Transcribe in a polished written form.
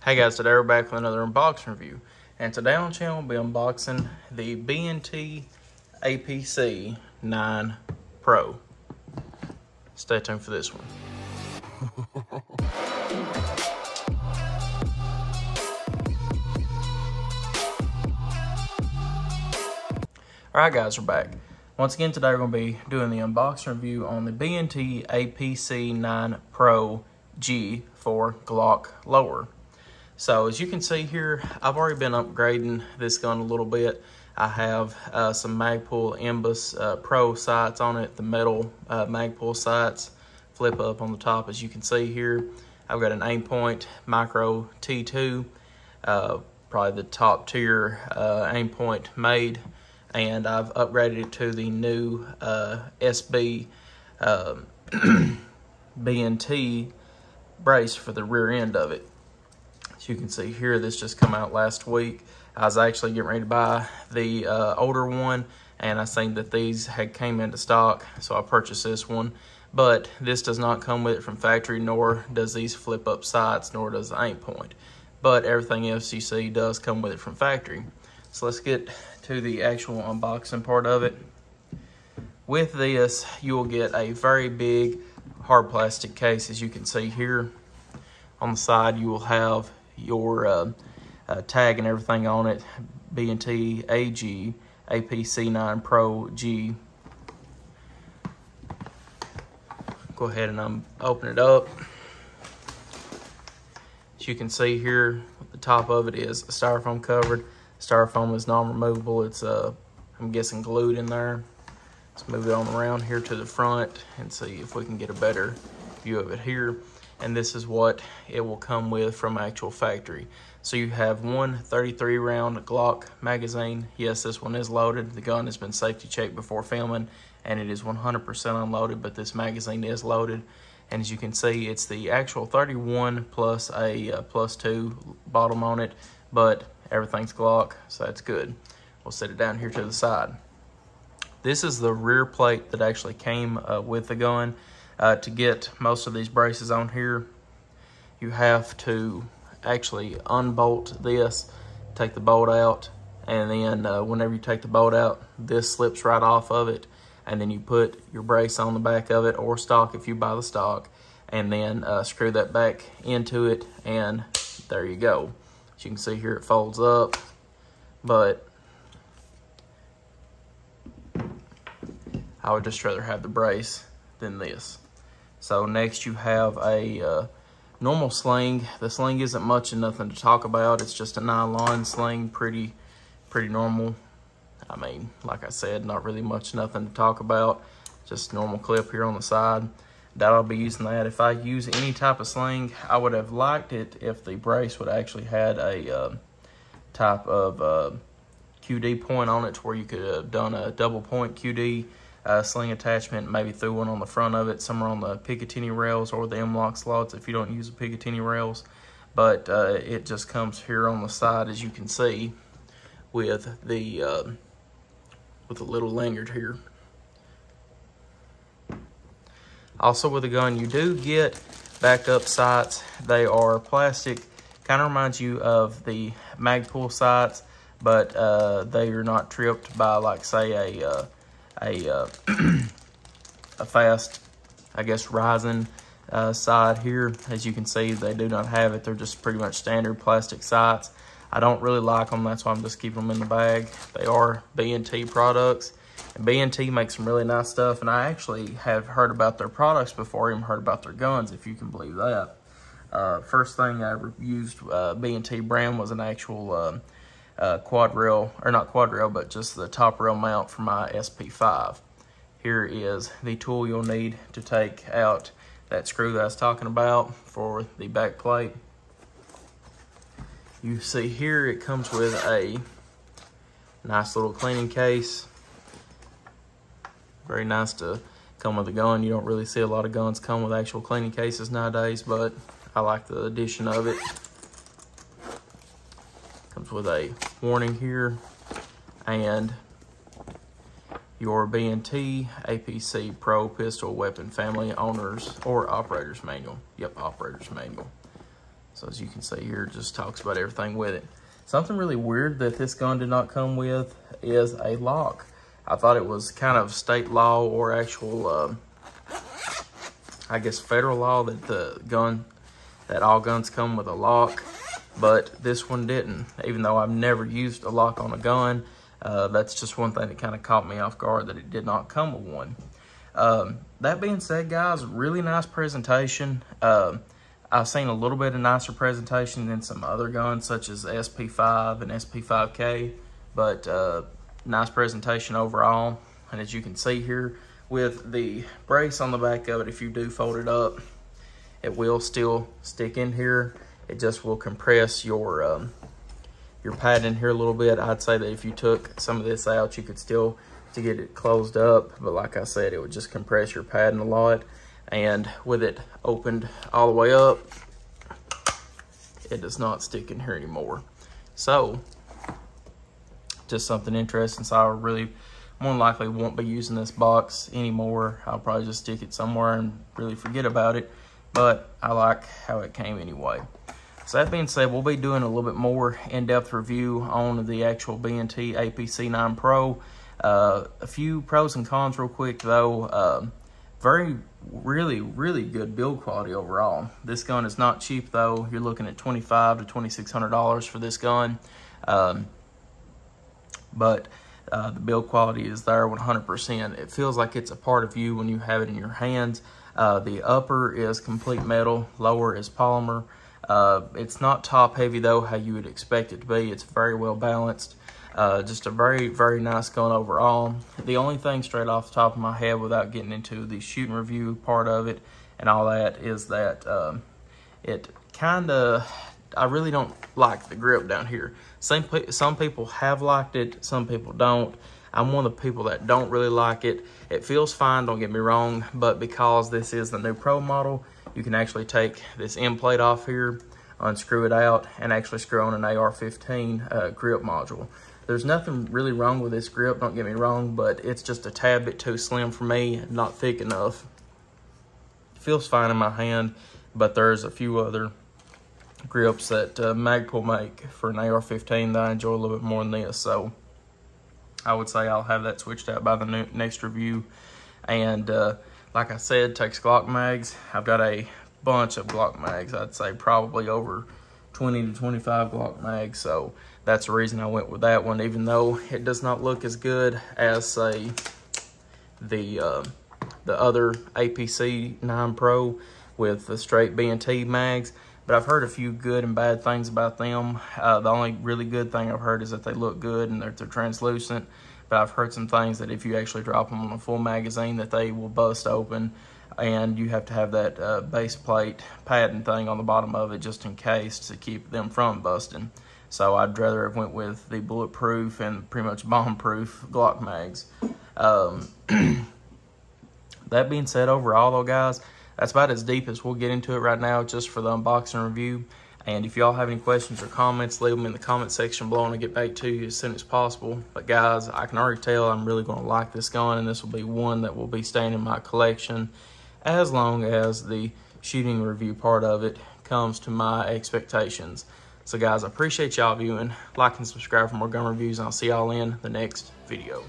Hey guys, today we're back with another unboxing review. And today on the channel we'll be unboxing the B&T APC9 Pro. Stay tuned for this one. Alright guys, we're back. Once again today we're going to be doing the unboxing review on the B&T APC9 Pro G for Glock lower. So as you can see here, I've already been upgrading this gun a little bit. I have some Magpul Imbus Pro sights on it, the metal Magpul sights, flip up on the top as you can see here. I've got an aim-point micro T2, probably the top tier aim-point made, and I've upgraded it to the new SB B&T brace for the rear end of it. As you can see here, this just come out last week. I was actually getting ready to buy the older one, and I seen that these had came into stock, so I purchased this one. But this does not come with it from factory, nor does these flip up sights, nor does the aim point. But everything else you see does come with it from factory. So let's get to the actual unboxing part of it. With this, you will get a very big hard plastic case. As you can see here on the side, you will have your tag and everything on it, B&T AG APC9 Pro G. Go ahead and open it up. As you can see here, the top of it is styrofoam covered. Styrofoam is non-removable. It's I'm guessing glued in there. Let's move it on around here to the front and see if we can get a better view of it here. And this is what it will come with from actual factory. So you have one 33 round Glock magazine. Yes, this one is loaded. The gun has been safety checked before filming, and it is 100% unloaded, but this magazine is loaded. And as you can see, it's the actual 31 plus a +2 bottom on it, but everything's Glock, so that's good. We'll set it down here to the side. This is the rear plate that actually came with the gun. To get most of these braces on here, you have to actually unbolt this, take the bolt out, and then whenever you take the bolt out, this slips right off of it, and then you put your brace on the back of it, or stock if you buy the stock, and then screw that back into it, and there you go. As you can see here, it folds up, but I would just rather have the brace than this. So next you have a normal sling. The sling isn't much and nothing to talk about. It's just a nylon sling, pretty normal. I mean, like I said, not really much, nothing to talk about. Just normal clip here on the side. I'll be using that. If I use any type of sling, I would have liked it if the brace would actually had a type of QD point on it, to where you could have done a double point QD sling attachment, maybe threw one on the front of it, somewhere on the Picatinny rails or the M-lock slots if you don't use the Picatinny rails. But it just comes here on the side, as you can see, with the little lanyard here. Also with the gun, you do get backup sights. They are plastic, kind of reminds you of the Magpul sights, but they are not tripped by, like, say, a fast, I guess, rising side here. As you can see, they do not have it. They're just pretty much standard plastic sights. I don't really like them. That's why I'm just keeping them in the bag. They are B&T products, and B&T makes some really nice stuff, and I actually have heard about their products before I even heard about their guns, if you can believe that. First thing I ever used B&T brand was an actual quad rail, or not quad rail, but just the top rail mount for my SP5. Here is the tool you'll need to take out that screw that I was talking about for the back plate. You see here it comes with a nice little cleaning case. Very nice to come with a gun. You don't really see a lot of guns come with actual cleaning cases nowadays, but I like the addition of it. Comes with a warning here and your B&T APC Pro Pistol Weapon Family Owners or Operators Manual. Yep, Operators Manual. So as you can see here, it just talks about everything with it. Something really weird that this gun did not come with is a lock. I thought it was kind of state law or actual, I guess federal law that all guns come with a lock, but this one didn't. Even though I've never used a lock on a gun, that's just one thing that kind of caught me off guard, that it did not come with one. That being said, guys, really nice presentation. I've seen a little bit of nicer presentation than some other guns, such as SP5 and SP5K, but nice presentation overall. And as you can see here, with the brace on the back of it, if you do fold it up, it will still stick in here. It just will compress your pad in here a little bit. I'd say that if you took some of this out, you could still to get it closed up, but like I said, it would just compress your padding a lot. And with it opened all the way up, it does not stick in here anymore. So just something interesting. So I really more than likely won't be using this box anymore. I'll probably just stick it somewhere and really forget about it, but I like how it came anyway. So that being said, we'll be doing a little bit more in-depth review on the actual B&T APC9 Pro. A few pros and cons real quick though. Really good build quality overall. This gun is not cheap though. You're looking at $2,500 to $2,600 for this gun. But the build quality is there 100%. It feels like it's a part of you when you have it in your hands. The upper is complete metal, lower is polymer. It's not top heavy though, how you would expect it to be. It's very well balanced. Just a very nice gun overall. The only thing straight off the top of my head, without getting into the shooting review part of it and all that, is that I really don't like the grip down here. Some people have liked it, some people don't. I'm one of the people that don't really like it. It feels fine, don't get me wrong, but because this is the new Pro model, you can actually take this end plate off here, unscrew it out, and actually screw on an AR-15 grip module. There's nothing really wrong with this grip, don't get me wrong, but it's just a tad bit too slim for me, not thick enough. It feels fine in my hand, but there's a few other grips that Magpul make for an AR-15 that I enjoy a little bit more than this. So I would say I'll have that switched out by the next review. And like I said, takes Glock mags. I've got a bunch of Glock mags. I'd say probably over 20 to 25 Glock mags. So that's the reason I went with that one, even though it does not look as good as, say, the other APC9 Pro with the straight B&T mags. But I've heard a few good and bad things about them. The only really good thing I've heard is that they look good and they're translucent. But I've heard some things that if you actually drop them on a full magazine, that they will bust open, and you have to have that base plate padding thing on the bottom of it just in case to keep them from busting. So I'd rather have went with the bulletproof and pretty much bomb-proof Glock mags. That being said, overall though, guys, that's about as deep as we'll get into it right now, just for the unboxing review. And if y'all have any questions or comments, leave them in the comment section below and I'll get back to you as soon as possible. But guys, I can already tell I'm really going to like this gun, and this will be one that will be staying in my collection as long as the shooting review part of it comes to my expectations. So guys, I appreciate y'all viewing. Like and subscribe for more gun reviews, and I'll see y'all in the next video.